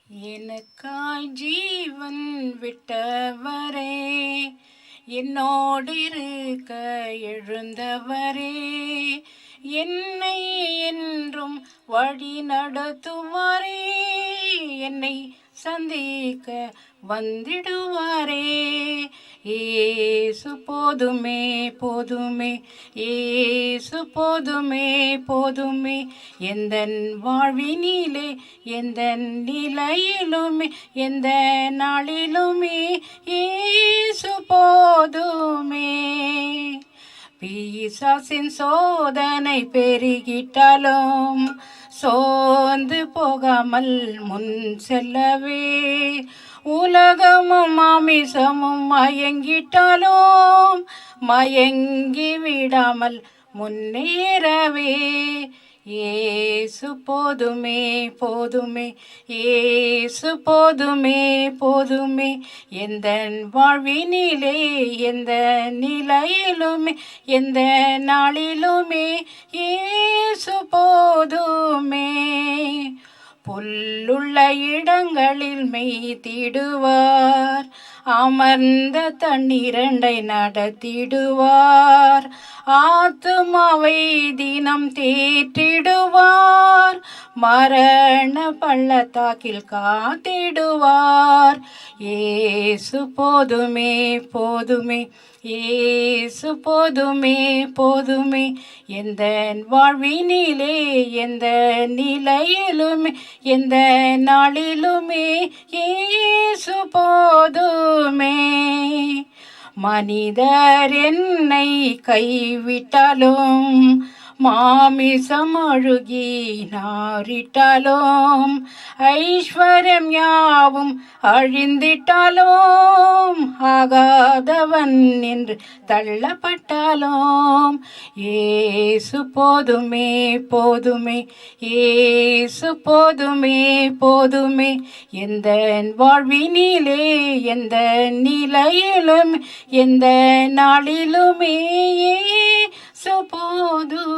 எனக்காய் ஜீவன் விட்டவரே, என்னோடு இருக்க எழுந்தவரே, என்னை என்றும் வழி நடத்துவாரே, என்னை சந்திக்க வந்திடுவாரே. ஏசு போதுமே போதுமே, ஏசு போதுமே போதுமே, எந்தன் வாழ்வினிலே எந்த நிலையிலுமே எந்த நாளிலுமே ஏசு போதுமே. பிசாசின் சோதனை பெருகிட்டாலும் சோர்ந்து போகாமல் முன் செல்லவே, உலகமும் மாமிசமும் மயங்கிட்டாலும் மயங்கி விடாமல் முன்னேறவே, ஏசு போதுமே போதுமே, ஏசு போதுமே போதுமே, எந்த வாழ்வினிலே எந்த நிலையிலுமே எந்த நாளிலுமே ஏசு போதுமே. புல்லுள்ள இடங்களில் மேய்த்திடுவார், அமர்ந்த தண்ணீரண்டை நடத்திடுவார், ஆத்துமாவை தினம் தேற்றிடுவார், மரண பள்ளத்தாக்கில் காத்திடுவார். ஏசு போதுமே போதுமே, ஏசு போதுமே போதுமே, எந்த வாழ்வினிலே எந்த நிலையிலுமே எந்த நாளிலுமே ஏசு போதுமே. மனிதர் என்னை கைவிட்டாலும் மாமிசம் அழுகி நாரிட்டாலும், ஐஸ்வர்யம் யாவும் அழிந்திட்டாலும், ஆகாதவன் என்று தள்ளப்பட்டாலும் ஏசு போதுமே போதுமே, ஏசு போதுமே போதுமே, எந்த வாழ்வினிலே எந்த நிலையிலும் எந்த நாளிலுமே ஏசு போதுமே.